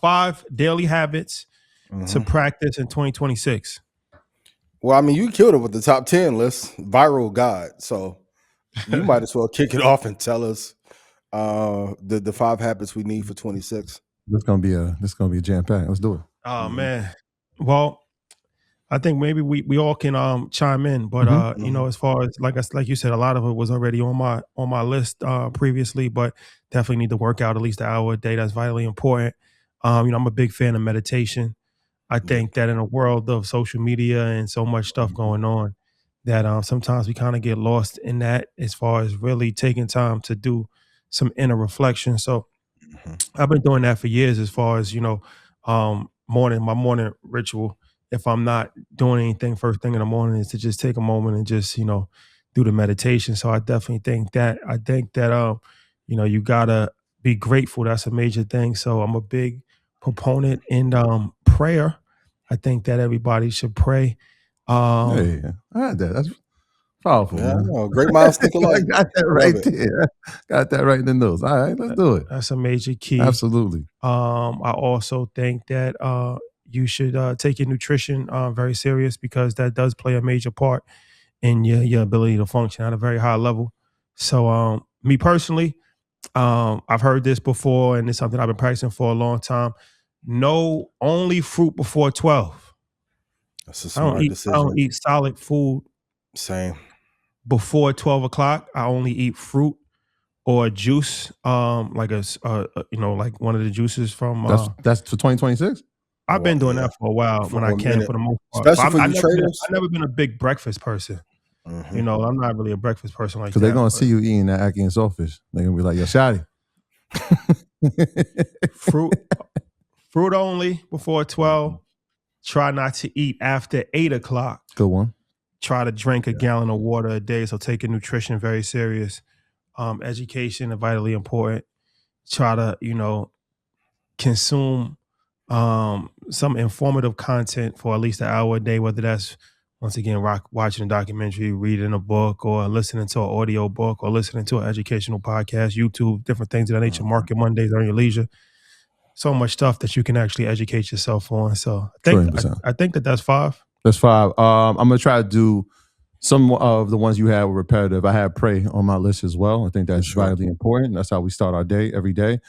5 daily habits to practice in 2026. Well, I mean, you killed it with the top 10 list, viral guide. So you might as well kick it off and tell us the 5 habits we need for 26. This gonna be a jam pack. Let's do it. Oh man. Well, I think maybe we all can chime in, but as far as like you said, a lot of it was already on my list previously, but definitely need to work out at least an hour a day. That's vitally important. I'm a big fan of meditation. I think that in a world of social media and so much stuff going on, that sometimes we kind of get lost in that as far as really taking time to do some inner reflection. So I've been doing that for years as far as, my morning ritual. If I'm not doing anything first thing in the morning is to just take a moment and just, do the meditation. So I definitely think that, you gotta be grateful. That's a major thing. So I'm a big proponent in prayer. I think that everybody should pray. Hey, I had that. That's powerful, Yeah, man. Great minds think alike. I got that right there. Got that right in the nose. All right, let's do it. That's a major key. Absolutely. I also think that you should take your nutrition very serious, because that does play a major part in your ability to function at a very high level. So me personally, I've heard this before, and it's something I've been practicing for a long time. No, only fruit before 12. That's a smart decision. I don't eat solid food. Same. Before 12 o'clock, I only eat fruit or juice, like like one of the juices from. That's for 2026. I've been doing that for a while when I can, for the most part. Especially for you traders. I've never been a big breakfast person. I'm not really a breakfast person like that. Because they're gonna see you eating that ackee and saltfish. They're gonna be like, "Yo, Shotty." Fruit only before 12. Try not to eat after 8 o'clock. Good one. Try to drink a gallon of water a day. So take your nutrition very serious. Education is vitally important. Try to, consume some informative content for at least an hour a day, whether that's, once again, watching a documentary, reading a book, or listening to an audio book, or listening to an educational podcast, YouTube, different things of that nature. Market Mondays, Earn Your Leisure. So much stuff that you can actually educate yourself on. So I think that's 5. That's 5. I'm gonna try to do some of the ones you had were repetitive. I have pray on my list as well. I think that's vitally important. That's how we start our day every day.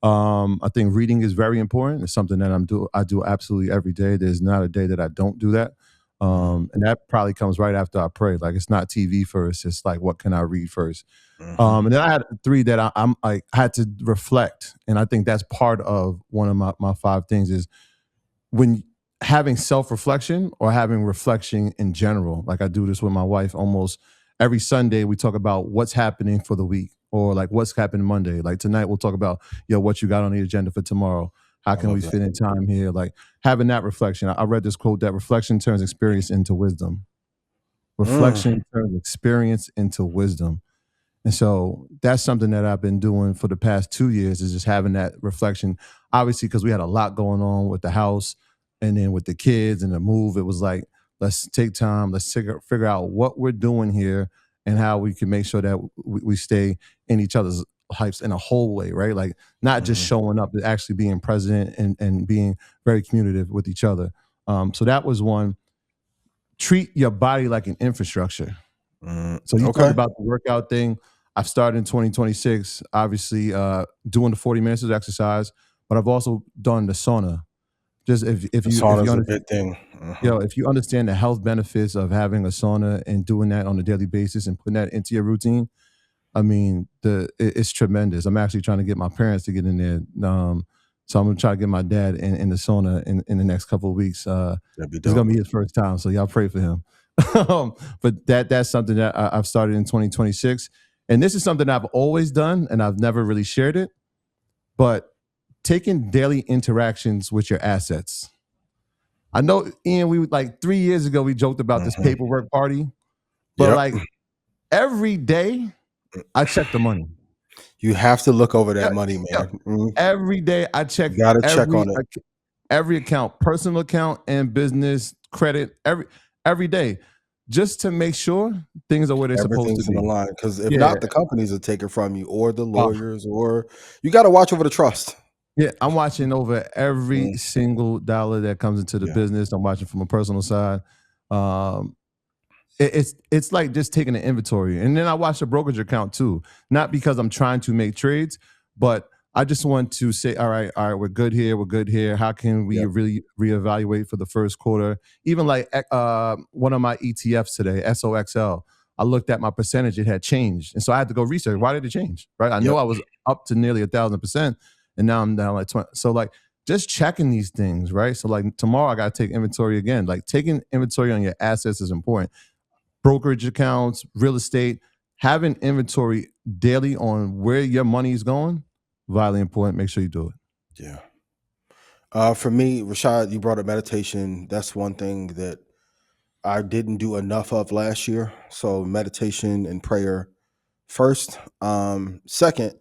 I think reading is very important. It's something that I do absolutely every day. There's not a day that I don't do that. And that probably comes right after I pray. Like, it's not TV first. It's like, what can I read first? And then I had 3 that I had to reflect. And I think that's part of one of my 5 things is when having self-reflection or having reflection in general. Like, I do this with my wife almost every Sunday. We talk about what's happening for the week, or like what's happening Monday. Like tonight we'll talk about, what you got on the agenda for tomorrow. How can we fit in time here? Like, having that reflection. I read this quote that reflection turns experience into wisdom. Reflection turns experience into wisdom. And so that's something that I've been doing for the past 2 years, is just having that reflection. Obviously, because we had a lot going on with the house and then with the kids and the move, it was like, let's take time, let's figure out what we're doing here and how we can make sure that we stay in each other's lives in a whole way, right? Like, not just showing up, but actually being present and being very communicative with each other. So that was one. Treat your body like an infrastructure. So you talked about the workout thing. I've started in 2026, obviously doing the 40 minutes of exercise, but I've also done the sauna. Just if you understand, a big thing. If you understand the health benefits of having a sauna and doing that on a daily basis and putting that into your routine, I mean, it's tremendous. I'm actually trying to get my parents to get in there. So I'm going to try to get my dad in the sauna in the next couple of weeks. It's going to be his first time, so y'all pray for him. But that's something that I've started in 2026. And this is something I've always done, and I've never really shared it. But taking daily interactions with your assets. I know, Ian, we like 3 years ago, we joked about this paperwork party. But like every day, I check the money. You have to look over that money, man. Every day I check. You gotta check on it. Every account, personal account and business, credit, every day, just to make sure things are where they're supposed to be. In the line, because if not, the companies will take it from you, or the lawyers, or you got to watch over the trust. Yeah, I'm watching over every single dollar that comes into the business. I'm watching from a personal side. Um, it's like just taking an inventory, and then I watch the brokerage account too. Not because I'm trying to make trades, but I just want to say, all right, we're good here, we're good here. How can we really reevaluate for the first quarter? Even like one of my ETFs today, SOXL. I looked at my percentage; it had changed, and so I had to go research. Why did it change? Right? I know I was up to nearly 1,000%, and now I'm down like 20. So like just checking these things, right? So like tomorrow I got to take inventory again. Like taking inventory on your assets is important. Brokerage accounts, real estate, having inventory daily on where your money is going, vitally important. Make sure you do it. Yeah. For me, Rashad, you brought up meditation. That's one thing that I didn't do enough of last year. So meditation and prayer first. Second,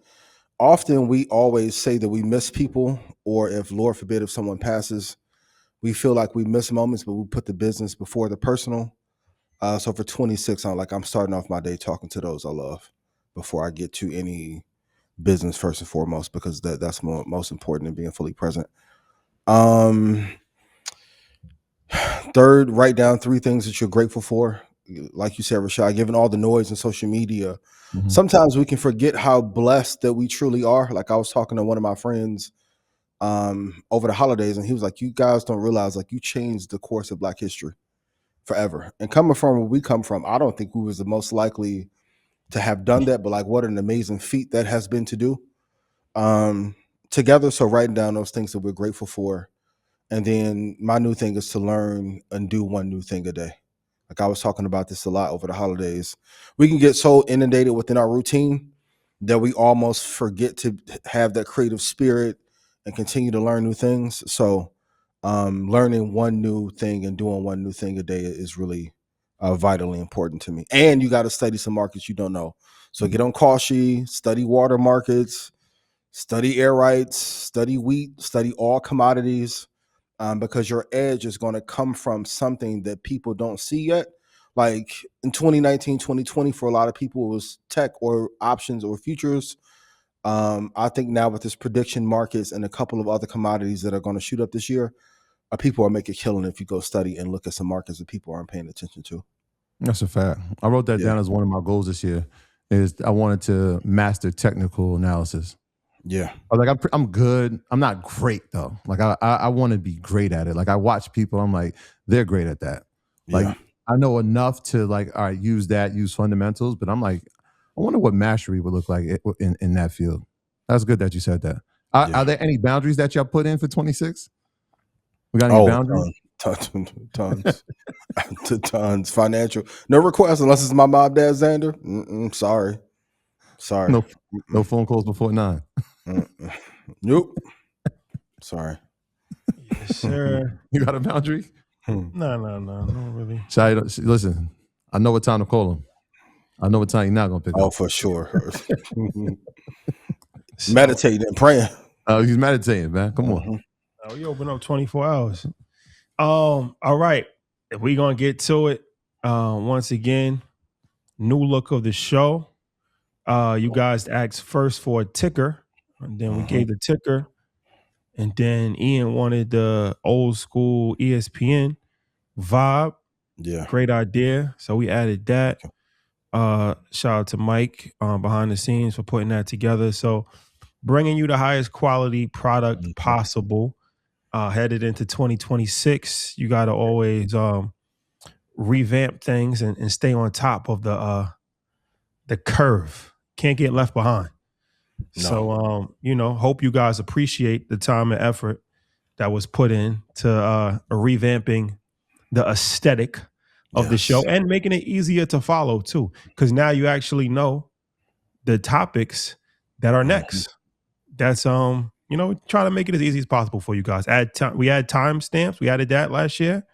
often we always say that we miss people, or if Lord forbid, if someone passes, we feel like we miss moments, but we put the business before the personal. So for 26, I'm starting off my day talking to those I love before I get to any business first and foremost, because that's most important than being fully present. Third, write down 3 things that you're grateful for. Like you said, Rashad, given all the noise in social media, sometimes we can forget how blessed that we truly are. Like I was talking to one of my friends over the holidays, and he was like, you guys don't realize, like, you changed the course of Black history forever. And coming from where we come from, I don't think we was the most likely to have done that, but like what an amazing feat that has been to do together. So writing down those things that we're grateful for. And then my new thing is to learn and do one new thing a day. Like I was talking about this a lot over the holidays. We can get so inundated within our routine that we almost forget to have that creative spirit and continue to learn new things. So learning one new thing and doing one new thing a day is really vitally important to me. And you got to study some markets you don't know. So get on Cauchy, study water markets, study air rights, study wheat, study all commodities, because your edge is going to come from something that people don't see yet. Like in 2019, 2020, for a lot of people, it was tech or options or futures. I think now with this prediction markets and a couple of other commodities that are going to shoot up this year, people are making a killing if you go study and look at some markets that people aren't paying attention to. That's a fact. I wrote that down as one of my goals this year. Is I wanted to master technical analysis. Yeah. Like I'm good. I'm not great though. Like I want to be great at it. Like I watch people. I'm like, they're great at that. Like I know enough to like, all right, use fundamentals. But I'm like, I wonder what mastery would look like in that field. That's good that you said that. Are there any boundaries that y'all put in for 26? We got any boundaries? Tons. Tons. Financial. No requests unless it's my mom, dad, Xander. Sorry. No phone calls before 9. Nope. Sorry. Yes, sir. You got a boundary? No, really. Listen, I know what time to call him. I know what time you're not gonna pick up. Oh, for sure. Meditating and praying. He's meditating, man. Come on. We open up 24 hours. All right. We're gonna get to it. Once again, new look of the show. You guys asked first for a ticker, and then we gave the ticker, and then Ian wanted the old school ESPN vibe. Yeah, great idea. So we added that. Shout out to Mike behind the scenes for putting that together. So bringing you the highest quality product possible. Headed into 2026, you got to always revamp things and stay on top of the curve. Can't get left behind. No. So, hope you guys appreciate the time and effort that was put in to revamping the aesthetic of the show and making it easier to follow too. Because now you actually know the topics that are next. That's trying to make it as easy as possible for you guys. We add timestamps. We added that last year.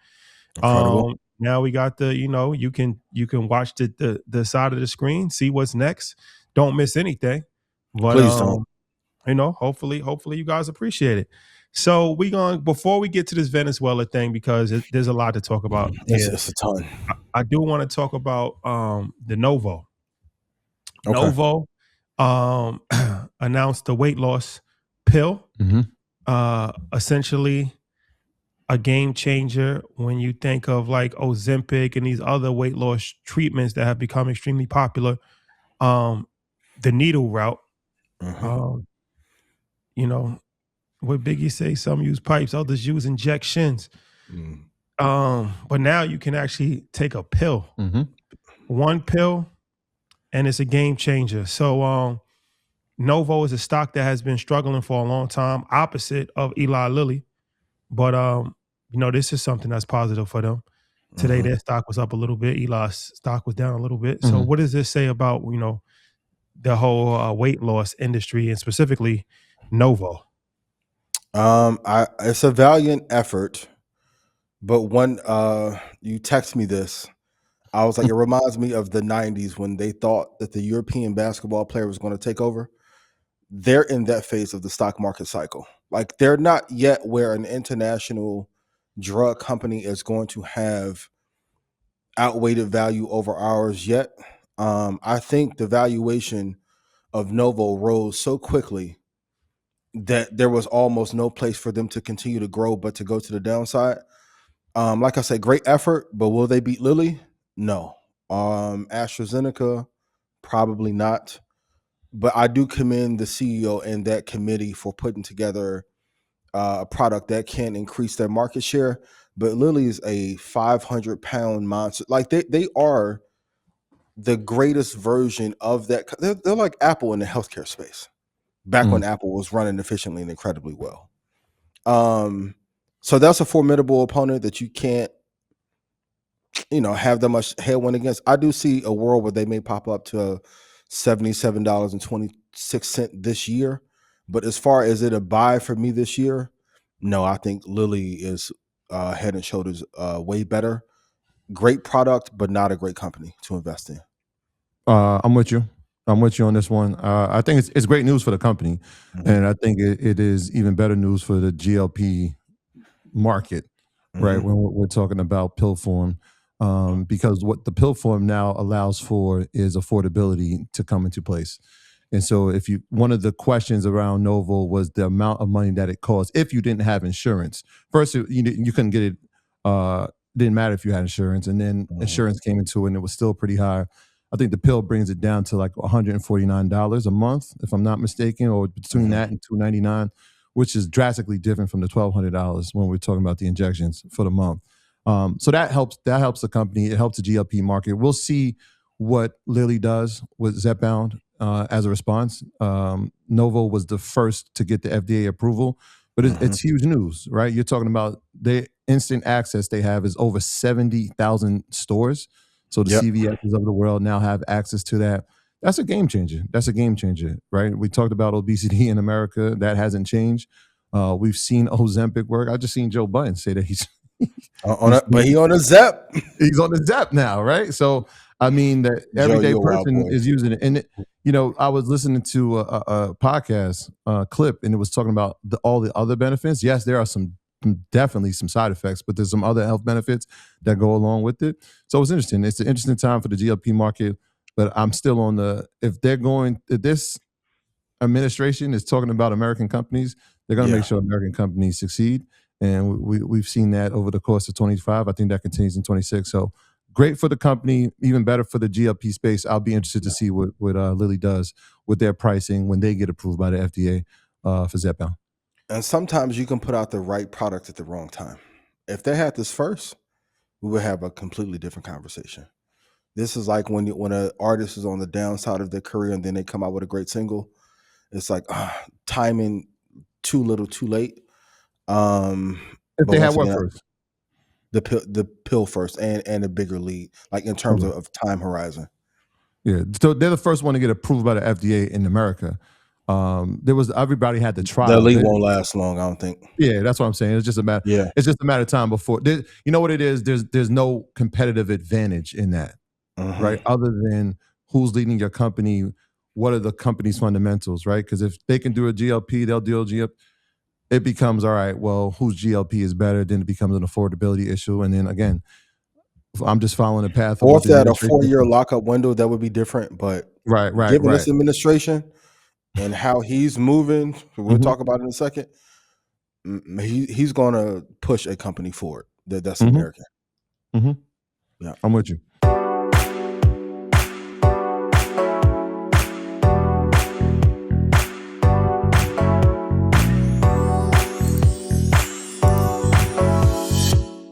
Now we got the, you can watch the side of the screen, see what's next. Don't miss anything. But please don't. Hopefully you guys appreciate it. So before we get to this Venezuela thing, because there's a lot to talk about. It's a ton. I do want to talk about the Novo. Okay. Novo announced the weight loss pill. essentially a game changer when you think of like Ozempic and these other weight loss treatments that have become extremely popular. Um, the needle route, Hmm. um, you know, what Biggie say, some use pipes, others use injections. Mm. But now you can actually take a pill, Mm-hmm. one pill, and it's a game changer. So Novo is a stock that has been struggling for a long time, opposite of Eli Lilly. But this is something that's positive for them. Today Hmm. their stock was up a little bit. Eli's stock was down a little bit. So Mm-hmm. what does this say about the whole weight loss industry and specifically Novo? It's a valiant effort, but when you text me this, I was like, it reminds me of the '90s when they thought that the European basketball player was going to take over. They're in that phase of the stock market cycle. Like they're not yet where an international drug company is going to have outweighted value over ours yet. I think the valuation of Novo rose so quickly that there was almost no place for them to continue to grow but to go to the downside. Like I said, great effort, but will they beat Lilly? No. AstraZeneca, probably not. But I do commend the CEO and that committee for putting together a product that can increase their market share. But Lilly is a 500-pound monster. Like they are the greatest version of that. They're like Apple in the healthcare space. Back Mm-hmm. when Apple was running efficiently and incredibly well. Um, so that's a formidable opponent that you can't, have that much headwind against. I do see a world where they may pop up to $77.26 this year. But as far as it a buy for me this year, no, I think Lilly is head and shoulders way better. Great product, but not a great company to invest in. I'm with you. I'm with you on this one. I think it's great news for the company, Hmm. and I think it is even better news for the GLP market, right? Hmm. When we're talking about pill form, because what the pill form now allows for is affordability to come into place. And so, if you one of the questions around Novo was the amount of money that it costs if you didn't have insurance. First, you couldn't get it. Didn't matter if you had insurance, and then Hmm. insurance came into it, and it was still pretty high. I think the pill brings it down to like $149 a month, if I'm not mistaken, or between Hmm. that and $299, which is drastically different from the $1,200 when we're talking about the injections for the month. So that helps. That helps the company. It helps the GLP market. We'll see what Lilly does with Zepbound as a response. Novo was the first to get the FDA approval, but Hmm. it's huge news, right? You're talking about the instant access they have is over 70,000 stores. So the Yep. CVSs of the world now have access to that. That's a game changer. That's a game changer, right? We talked about obesity in America. That hasn't changed. We've seen Ozempic work. I just seen Joe Biden say that On he's it, but he on a Zep. he's on the Zep now, right? So I mean, the Joe, everyday you a wild person boy. is using it, and I was listening to a podcast clip, and it was talking about all the other benefits. Yes, there are definitely some side effects, but there's some other health benefits that go along with it. So it's interesting. It's an interesting time for the GLP market, but I'm still on the if this administration is talking about American companies, they're going to make Yeah. sure American companies succeed. And we've seen that over the course of 25. I think that continues in 26. So great for the company, even better for the GLP space. I'll be interested to see what Lilly does with their pricing when they get approved by the FDA for Zepbound. And sometimes you can put out the right product at the wrong time. If they had this first, we would have a completely different conversation. This is like when an artist is on the downside of their career and then they come out with a great single. It's like timing too little, too late. If But they had once what again, first? the pill first and a bigger lead, like in terms Okay. of time horizon. Yeah. So they're the first one to get approved by the FDA in America. There was everybody had the The trial. lead won't last long, I don't think. Yeah, that's what I'm saying. It's just a matter. Yeah. It's just a matter of time before. You know what it is? There's no competitive advantage in that, Hmm. right? Other than who's leading your company, what are the company's fundamentals, right? Because if they can do a GLP, they'll do a GLP. It becomes all right. Well, whose GLP is better? Then it becomes an affordability issue, and then again, I'm just following the path of Or what if the they had a administration. 4-year lockup window, that would be different. But Right, right, given right. this administration and how he's moving, we'll Hmm. talk about it in a second. he's going to push a company forward that's Mhm. American. Mhm. Yeah. I'm with you.